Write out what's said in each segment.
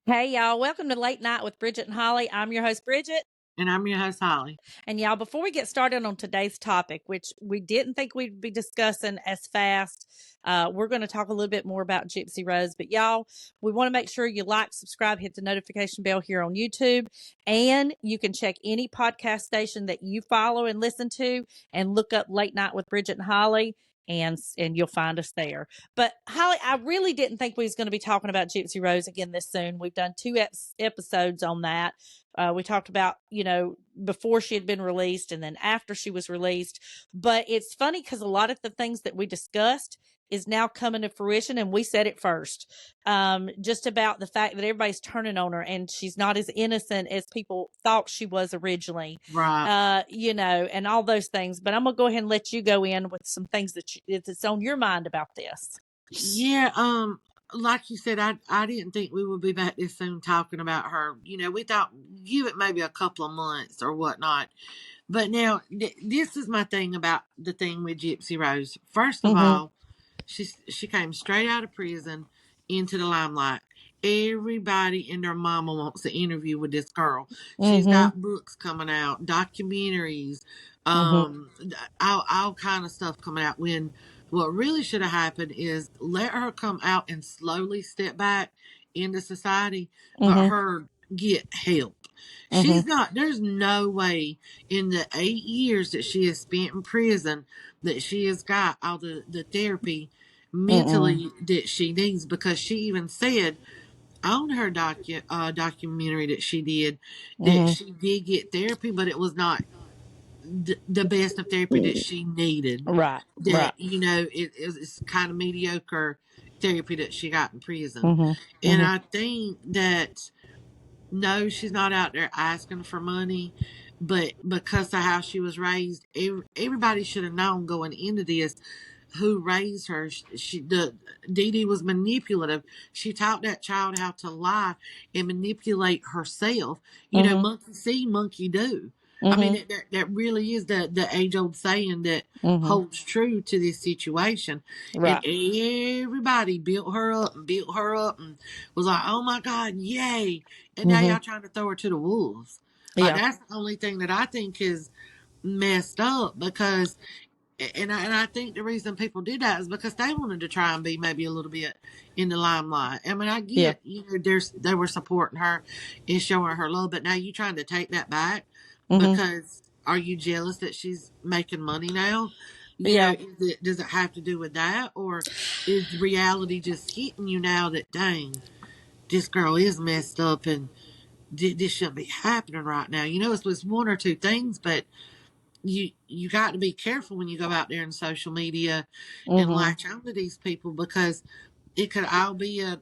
Hey, y'all. Welcome to Late Night with Bridget and Holly. I'm your host, Bridget. And I'm your host, Holly. And y'all, before we get started on today's topic, which we didn't think we'd be discussing as fast, we're going to talk a little bit more about Gypsy Rose. But y'all, we want to make sure you like, subscribe, hit the notification bell here on YouTube. And you can check any podcast station that you follow and listen to and look up Late Night with Bridget and Holly. And you'll find us there. But Holly, I really didn't think we was going to be talking about Gypsy Rose again this soon. We've done two episodes on that. We talked about, before she had been released and then after she was released. But it's funny because a lot of the things that we discussed is now coming to fruition, and we said it first, just about the fact that everybody's turning on her and she's not as innocent as people thought she was originally, Right. and all those things. But I'm going to go ahead and let you go in with some things that's on your mind about this. Yeah, like you said, I didn't think we would be back this soon talking about her. We thought give it maybe a couple of months or whatnot. But now this is my thing about the thing with Gypsy Rose. First of Mm-hmm. all, she came straight out of prison into the limelight. Everybody and their mama wants to interview with this girl. She's Mm-hmm. got books coming out, documentaries, Mm-hmm. all kind of stuff coming out. When what really should have happened is let her come out and slowly step back into society, but Mm-hmm. her get help. Mm-hmm. She's not. There's no way in the 8 years that she has spent in prison that she has got all the therapy Mm-mm. mentally that she needs, because she even said on her documentary that she did that Mm-hmm. she did get therapy, but it was not the best of therapy that she needed. Right. That Right. it's kind of mediocre therapy that she got in prison. Mm-hmm. And Mm-hmm. I think that no, she's not out there asking for money, but because of how she was raised, everybody should have known going into this who raised her. The Dee Dee was manipulative. She taught that child how to lie and manipulate herself. Mm-hmm. Monkey see, monkey do. I mean, Mm-hmm. that really is the age old saying that Mm-hmm. holds true to this situation. And Right. everybody built her up and built her up and was like, "Oh my God, yay!" And now Mm-hmm. y'all trying to throw her to the wolves. Like, Yeah. that's the only thing that I think is messed up, because and I think the reason people did that is because they wanted to try and be maybe a little bit in the limelight. I mean, I Yeah. get, they were supporting her and showing her love, but now you trying to take that back Mm-hmm. because are you jealous that she's making money now? Yeah. Does it have to do with that, or is reality just hitting you now that dang, this girl is messed up and this shouldn't be happening right now? It's one or two things, but you got to be careful when you go out there in social media and Mm-hmm. latch onto these people, because it could all be a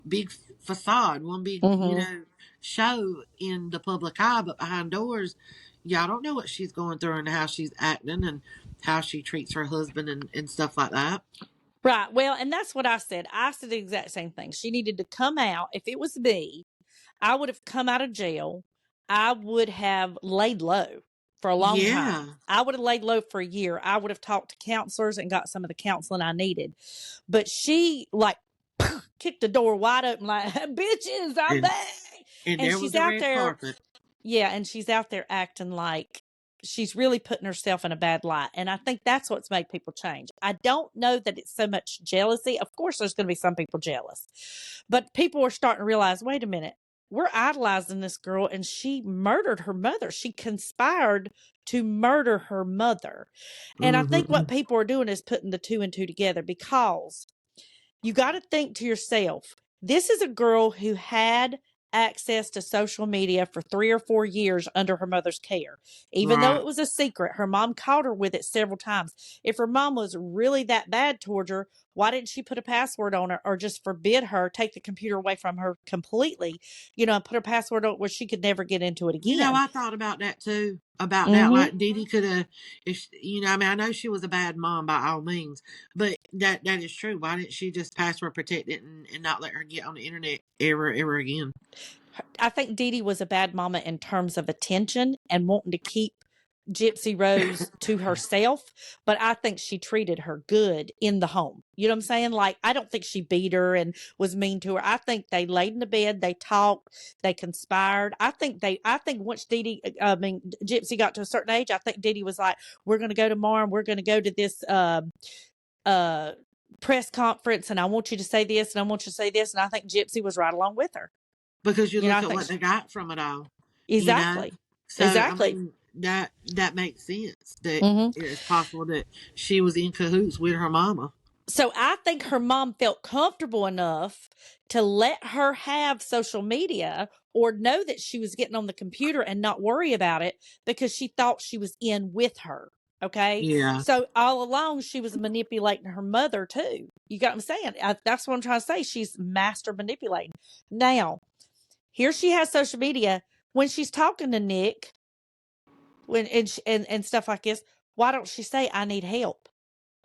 big facade, one big Mm-hmm. show in the public eye, but behind doors, y'all don't know what she's going through and how she's acting and how she treats her husband and stuff like that. Right. Well, and that's what I said. I said the exact same thing. She needed to come out. If it was me, I would have come out of jail. I would have laid low for a long Yeah. time. I would have laid low for a year. I would have talked to counselors and got some of the counseling I needed. But she like kicked the door wide open, like, bitches, I'm and back. and And there was she's the out red there. carpet. Yeah. And she's out there acting like she's really putting herself in a bad light. And I think that's what's made people change. I don't know that it's so much jealousy. Of course, there's going to be some people jealous, but people are starting to realize, wait a minute, we're idolizing this girl and she murdered her mother. She conspired to murder her mother. And I think Mm-hmm. what people are doing is putting the two and two together, because you got to think to yourself, this is a girl who had access to social media for 3 or 4 years under her mother's care. Even though Right. it was a secret, her mom caught her with it several times. If her mom was really that bad towards her, why didn't she put a password on her or just forbid her, take the computer away from her completely, and put her password on where she could never get into it again? I thought about that too. About that, Mm-hmm. like Dee Dee could have, if I mean, I know she was a bad mom by all means, but that is true. Why didn't she just password protect it and not let her get on the internet ever again? I think Dee Dee was a bad mama in terms of attention and wanting to keep Gypsy Rose to herself, but I think she treated her good in the home. You know what I'm saying? Like, I don't think she beat her and was mean to her. I think they laid in the bed, they talked, they conspired. I think once Gypsy got to a certain age, I think Dee was like, we're going to go tomorrow and we're going to go to this, uh, press conference, and I want you to say this and I want you to say this. And I think Gypsy was right along with her. Because you You know, I look at think what they got from it all, you know? exactly. So, I Exactly. mean, that makes sense that Mm-hmm. it's possible that she was in cahoots with her mama. So I think her mom felt comfortable enough to let her have social media or know that she was getting on the computer and not worry about it because she thought she was in with her. Okay. Yeah. So all along, she was manipulating her mother too. You got what I'm saying? That's what I'm trying to say. She's master manipulating. Now, here she has social media. When she's talking to Nick and stuff like this, why don't she say, I need help?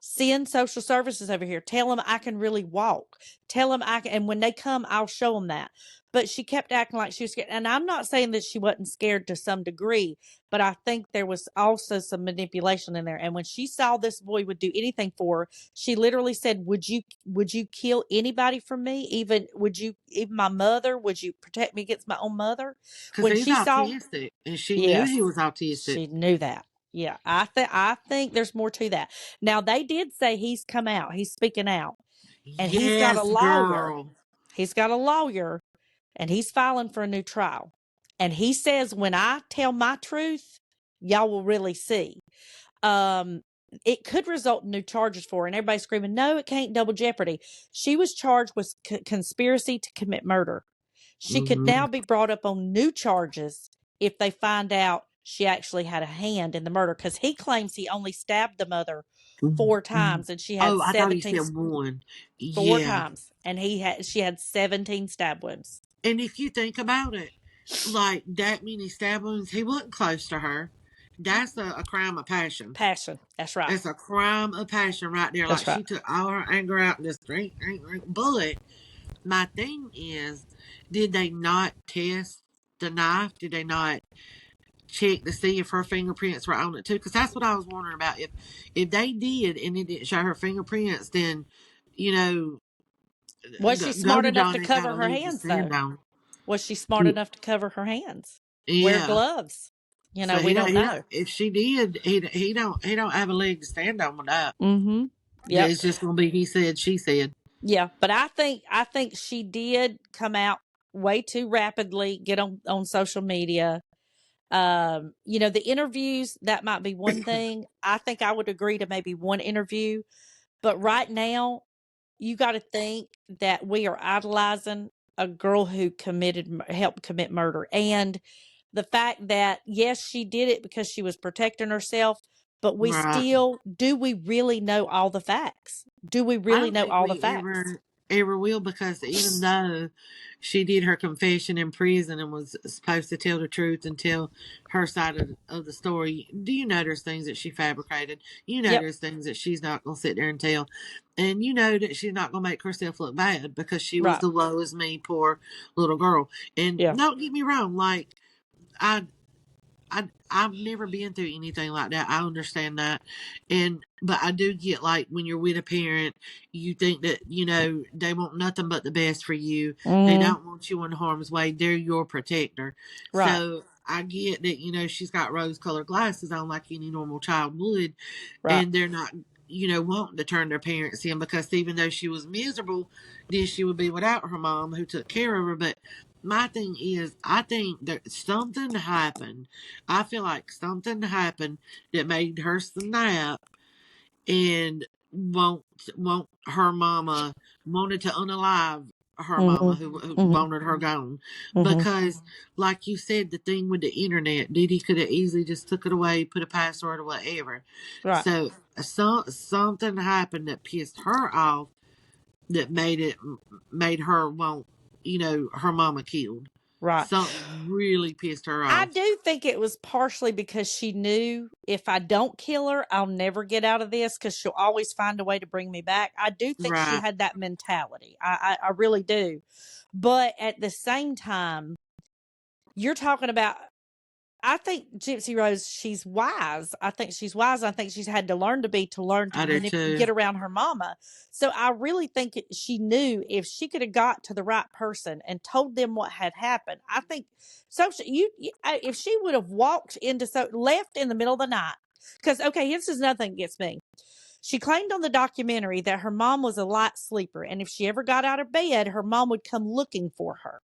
Send social services over here. Tell them I can really walk. Tell them I can, and when they come, I'll show them that. But she kept acting like she was scared. And I'm not saying that she wasn't scared to some degree, but I think there was also some manipulation in there. And when she saw this boy would do anything for her, she literally said, would you kill anybody for me? Even my mother? Would you protect me against my own mother? Because When he's she saw, autistic, and she knew he yes, was autistic. she knew that. Yeah, I think there's more to that. Now they did say he's come out, he's speaking out, and he's got a Yes, lawyer. girl. He's got a lawyer, and he's filing for a new trial. And he says, when I tell my truth, y'all will really see. Um, it could result in new charges for her, and everybody's screaming, "No, it can't! Double jeopardy." She was charged with conspiracy to commit murder. She could Hmm. now be brought up on new charges if they find out she actually had a hand in the murder, because he claims he only stabbed the mother 4 times and she had Oh, I thought he 17 said one. four Yeah. times and she had 17 stab wounds. And if you think about it, like that many stab wounds, he wasn't close to her. That's a crime of passion. Passion. That's right. It's a crime of passion right there. Like That's right. she took all her anger out and just drink, drink, drink. But my thing is, did they not test the knife? Did they not check to see if her fingerprints were on it too? Because that's what I was wondering about. If they did and it didn't show her fingerprints, then you know, Was she go smart to enough John to ain't got cover a her leg to hands stand though? on. Was she smart enough to cover her hands? Wear Yeah. gloves. So We don't he don't. know. If she did, he don't have a leg to stand on with that. Mm-hmm. Yep. It's just gonna be he said, she said. Yeah, but I think she did come out way too rapidly, get on social media. The interviews, that might be one thing. I think I would agree to maybe one interview, but right now you got to think that we are idolizing a girl who helped commit murder. And the fact that, yes, she did it because she was protecting herself, but Right. do we really know all the facts? Do we I really don't know think all the we facts? ever will, because even though she did her confession in prison and was supposed to tell the truth and tell her side of the story, do you know there's things that she fabricated? You know Yep. there's things that she's not going to sit there and tell. And you know that she's not going to make herself look bad because she was Right. the woe is me, poor little girl. And Yeah. don't get me wrong, like, I I've never been through anything like that. I understand that. But I do get, like, when you're with a parent, you think that, they want nothing but the best for you. They Mm, don't want you in harm's way. They're your protector. right. So I get that, she's got rose colored glasses on like any normal child would, Right. and they're not, wanting to turn their parents in, because even though she was miserable, then she would be without her mom who took care of her. But my thing is, I think that something happened. I feel like something happened that made her snap and won't her mama wanted to unalive her mama Mhm. who Mhm. wanted her gone. Mhm. Because like you said, the thing with the internet, Didi could have easily just took it away, put a password or whatever. Right. So something happened that pissed her off, that made her want, her mama killed. Right. Something really pissed her I off. do think it was partially because she knew, if I don't kill her, I'll never get out of this because she'll always find a way to bring me back. I do think she Right. had that mentality. I really do. But at the same time, you're talking about, I think Gypsy Rose, she's wise. I think she's wise. I think she's had to learn to I do too. get around her mama. So I really think she knew if she could have got to the right person and told them what had happened. I think so. If she would have walked into left in the middle of the night, because okay, this is another thing that gets me. She claimed on the documentary that her mom was a light sleeper, and if she ever got out of bed, her mom would come looking for her.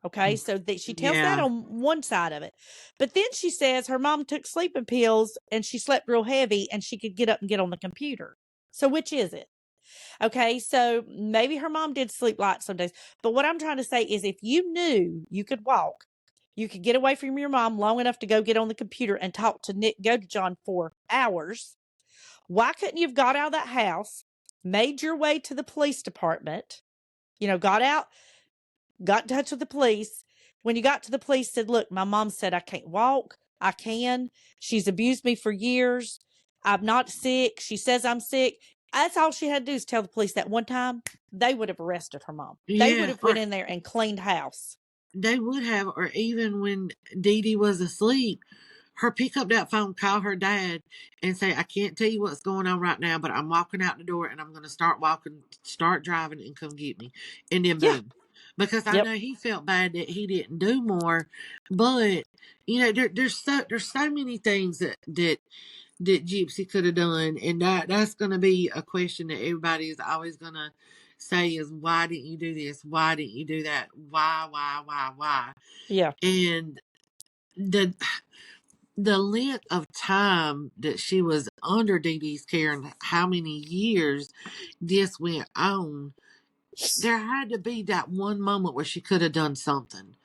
Okay, so that she tells that Yeah. on one side of it. But then she says her mom took sleeping pills and she slept real heavy and she could get up and get on the computer. So which is it? Okay, so maybe her mom did sleep light some days. But what I'm trying to say is if you knew you could walk, you could get away from your mom long enough to go get on the computer and talk to Nick, go to John for hours. Why couldn't you have got out of that house, made your way to the police department, got out, got in touch with the police. When you got to the police, said, look, my mom said I can't walk. I can. She's abused me for years. I'm not sick. She says I'm sick. That's all she had to do is tell the police that one time. They would have arrested her mom. They would Yeah. have went Or in there and cleaned house. they would have, or even when Dee Dee was asleep, her pick up that phone, call her dad, and say, I can't tell you what's going on right now, but I'm walking out the door and I'm going to start walking, start driving, and come get me. And then Yeah. boom. Because I Yep. know he felt bad that he didn't do more, but there's so many things that Gypsy could have done, and that's going to be a question that everybody is always going to say is, why didn't you do this? Why didn't you do that? Why? Yeah. And the the length of time that she was under Dee Dee's care and how many years this went on, there had to be that one moment where she could have done something.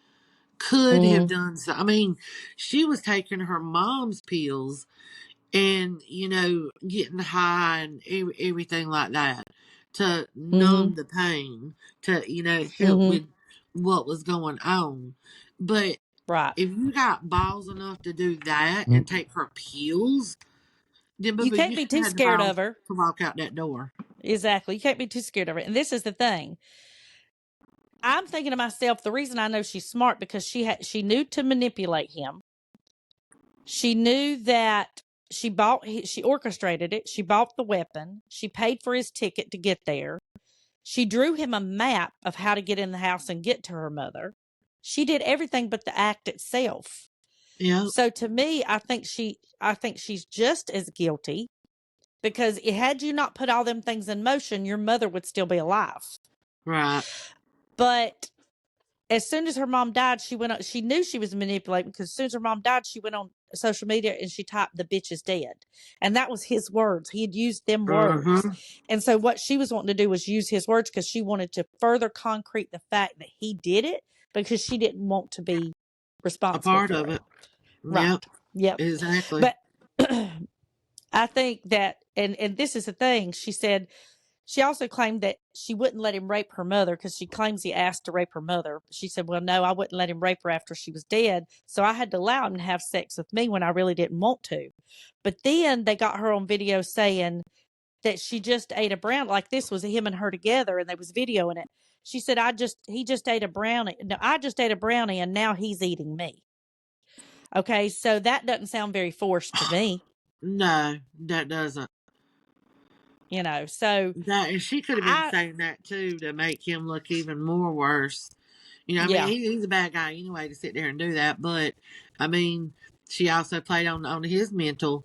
Could have Mm-hmm. done so. I mean, she was taking her mom's pills and, getting high and everything like that to Mm-hmm. numb the pain, to, help Mm-hmm. with what was going on. But Right. if you got balls enough to do that and take her pills, then You baby, can't you be should have too had the scared balls of her. to walk out that door. Exactly. You can't be too scared of her. And this is the thing. I'm thinking to myself, the reason I know she's smart because she knew to manipulate him. She knew that she orchestrated it. She bought the weapon. She paid for his ticket to get there. She drew him a map of how to get in the house and get to her mother. She did everything but the act itself. Yep. So to me, I think she's just as guilty because had you not put all them things in motion, your mother would still be alive. Right. But as soon as her mom died, she went on, she knew she was manipulating because as soon as her mom died, she went on social media and she typed the bitch is dead. And that was his words. He had used them words. Mm-hmm. And so what she was wanting to do was use his words because she wanted to further concrete the fact that he did it because she didn't want to be A responsible part for of it. it. Right. Yep. Yep. Exactly. But I think that and this is the thing, she said she also claimed that she wouldn't let him rape her mother because she claims he asked to rape her mother. She said, well, no, I wouldn't let him rape her after she was dead. So I had to allow him to have sex with me when I really didn't want to. But then they got her on video saying that she just ate a brown, like this was him and her together and there was video in it. She said, he just ate a brownie. No, I just ate a brownie and now he's eating me. Okay. So that doesn't sound very forced to me, No, that doesn't. so That, and she could have been I, saying that too to make him look even more worse. I mean, yeah, he's a bad guy anyway to sit there and do that. But I mean, she also played on his mental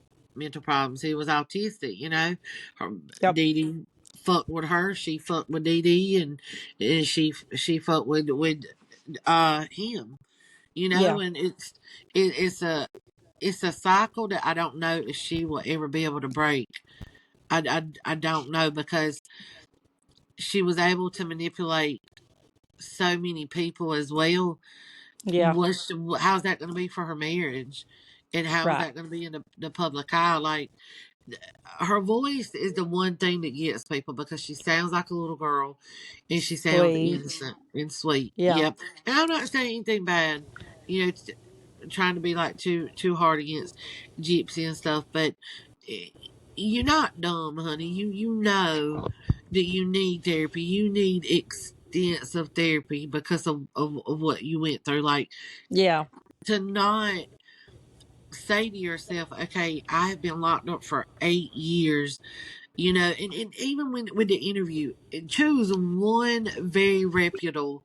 problems. He was autistic. Her, yep, Dee Dee fucked with her. She fucked with Dee Dee, and she fucked with him. yeah, And it's a cycle that I don't know if she will ever be able to break. I don't know because she was able to manipulate so many people as well. yeah, How's that going to be for her marriage, and how is right. that going to be in the public eye? Like, her voice is the one thing that gets people because she sounds like a little girl, and she sounds Sweet. innocent and sweet. Yeah. Yep. And I'm not saying anything bad, trying to be like too hard against Gypsy and stuff, but eh, you're not dumb, honey. You know that you need therapy. You need extensive therapy because of what you went through. Like, Yeah. to not say to yourself, okay, I have been locked up for 8 years, and even when with the interview, choose one very reputable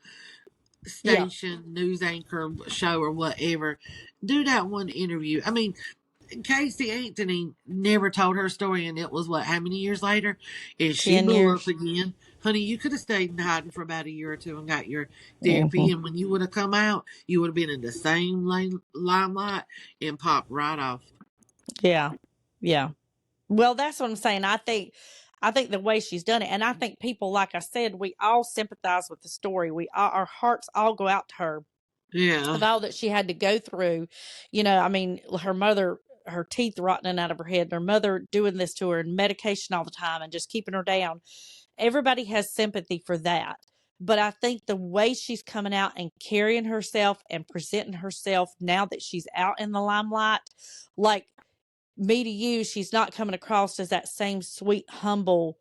Yeah. station, news anchor, show, or whatever. Do that one interview. I mean, Casey Anthony never told her story, and it was what, how many years later? And she 10 blew up years. again. Honey, you could have stayed in hiding for about a year or two and got your therapy, Hmm. and when you would have come out, you would have been in the same limelight and popped right off. Yeah. Yeah. Well, that's what I'm saying. I think the way she's done it, and I think people, like I said, we all sympathize with the story. Our hearts all go out to her Yeah. of all that she had to go through. I mean, her mother, her teeth rotting out of her head, and her mother doing this to her, and medication all the time, and just keeping her down. Everybody has sympathy for that. But I think the way she's coming out and carrying herself and presenting herself now that she's out in the limelight, like me to you, she's not coming across as that same sweet, humble,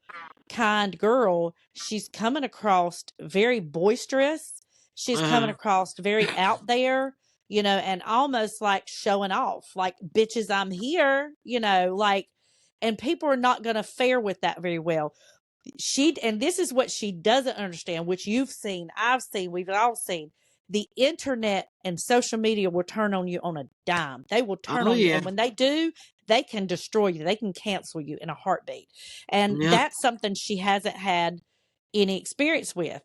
kind girl. She's coming across very boisterous. She's coming Uh, across very out there, and almost like showing off, like, bitches, I'm here, like, and people are not going to fare with that very well. And this is what she doesn't understand, which you've seen, I've seen, we've all seen. The internet and social media will turn on you on a dime. They will turn oh on you, yeah. and when they do, they can destroy you. They can cancel you in a heartbeat. And Yep. that's something she hasn't had any experience with.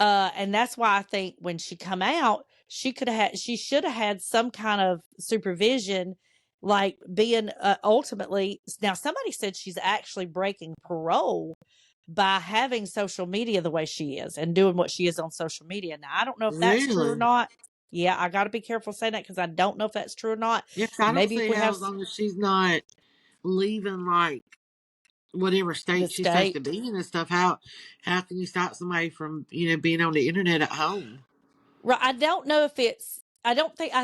And that's why I think when she come out, she should have had some kind of supervision, like being ultimately. Now, somebody said she's actually breaking parole by having social media the way she is and doing what she is on social media. Now, I don't know if that's true or Really? not. Yeah, I got to be careful saying that because I don't know if that's true or not. Yes, I don't Maybe if see we how, have as long as she's not leaving like whatever the state she's supposed to state. be in and stuff, how can you stop somebody from being on the internet at home? Right. I don't know if it's. I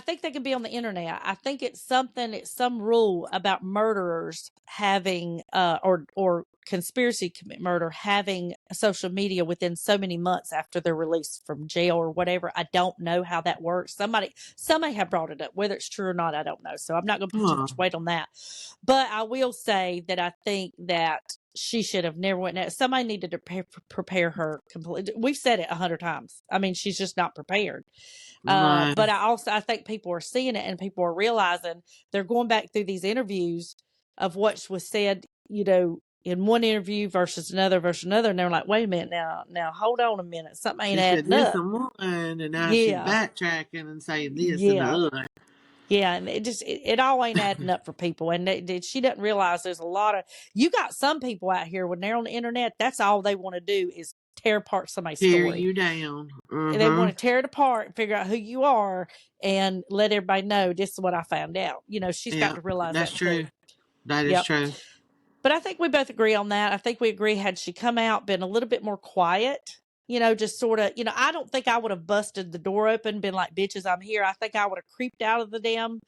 think they can be on the internet. I think it's something. It's some rule about murderers having, or conspiracy commit murder having social media within so many months after they're released from jail or whatever. I don't know how that works. Somebody have brought it up. Whether it's true or not, I don't know. So I'm not going to put too Huh. much weight on that. But I will say that I think that she should have never went. Somebody needed to prepare her completely. We've said it 100 times. I mean, she's just not prepared. No. But I think people are seeing it and people are realizing they're going back through these interviews of what was said, in one interview versus another, and they're like, wait a minute, now hold on a minute, something ain't She said adding this up. and one, and now she's Yeah, backtracking and saying this and the yeah. other. Yeah, and it all ain't adding up for people, and she doesn't realize there's a lot of you got some people out here when they're on the internet. That's all they want to do is tear apart somebody's Tear story. you down. They want Mm-hmm. to tear it apart and figure out who you are and let everybody know this is what I found out. She's got Yeah, to realize that's that too. true. That is Yep. true. But I think we both agree on that. I think we agree had she come out, been a little bit more quiet, just sort of, I don't think I would have busted the door open, been like, bitches, I'm here. I think I would have creeped out of the damn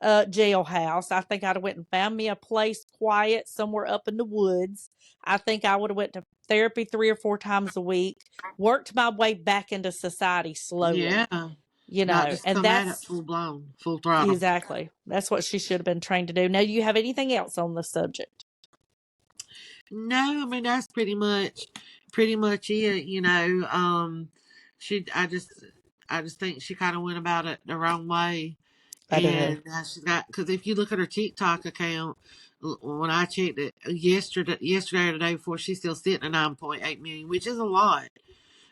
jailhouse. I think I'd have went and found me a place quiet somewhere up in the woods. I think I would have went to therapy 3 or 4 times a week, worked my way back into society slowly, Yeah. Not just and come at it that's full blown, full throttle. exactly, that's what she should have been trained to do. Now, do you have anything else on the subject? No, I mean that's pretty much it. She, I just think she kind of went about it the wrong way, I do. and she's got, because if you look at her TikTok account, when I checked it yesterday or the day before, she's still sitting at 9.8 million, which is a lot.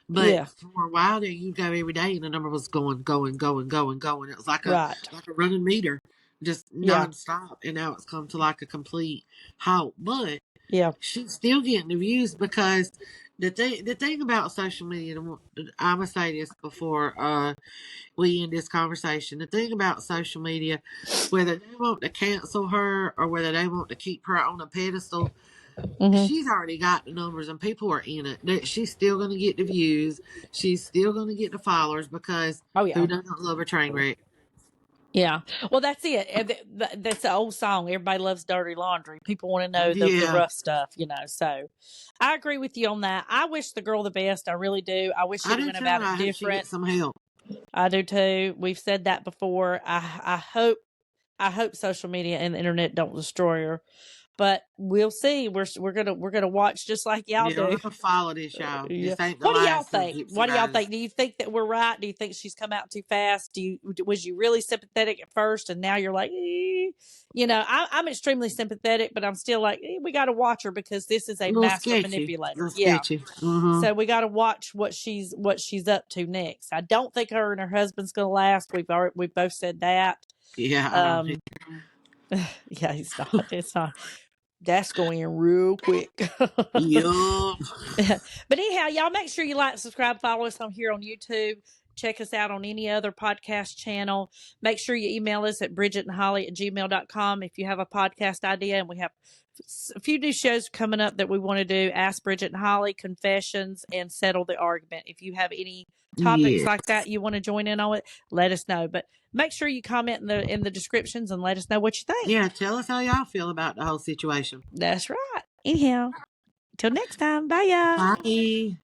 But Yeah, for a while there, you go every day, and the number was going, going, going, going, going. It was like a right. like a running meter, just Yeah, nonstop. And now it's come to like a complete halt. But yeah. she's still getting the views because the thing about social media, I'm gonna say this before we end this conversation. The thing about social media, whether they want to cancel her or whether they want to keep her on a pedestal, Hmm. she's already got the numbers and people are in it. She's still going to get the views. She's still going to get the followers because Oh, who yeah. doesn't love a train wreck? Yeah. Well, that's it. That's the old song. Everybody loves dirty laundry. People want to know the Yeah. rough stuff. So I agree with you on that. I wish the girl the best. I really do. I wish I she'd have do went too. about it I hope she different. gets some help. I do too. We've said that before. I hope I hope social media and the internet don't destroy her. But we'll see. We're gonna watch just like y'all Yeah, we're do. gonna follow this, y'all. Yeah. This ain't the What do y'all last of think? Gypsy What do y'all Rose. think? Do you think that we're right? Do you think she's come out too fast? Was you really sympathetic at first, and now you're like, I'm extremely sympathetic, but I'm still like, we got to watch her because this is A a little master sketchy. A manipulator. little Yeah. sketchy. Mm-hmm. So we got to watch what she's up to next. I don't think her and her husband's going to last. We've both said that. Yeah, I don't think. Um, yeah, it's not. It's not. That's going real quick. Yup. But anyhow, y'all make sure you like, subscribe, follow us on here on YouTube. Check us out on any other podcast channel. Make sure you email us at bridgetandholly@gmail.com if you have a podcast idea. And we have a few new shows coming up that we want to do. Ask Bridget and Holly, Confessions, and Settle the Argument. If you have any topics Yeah. like that you want to join in on it, let us know. But make sure you comment in the descriptions and let us know what you think. Yeah, tell us how y'all feel about the whole situation. That's right. Anyhow, till next time. Bye, y'all. Bye.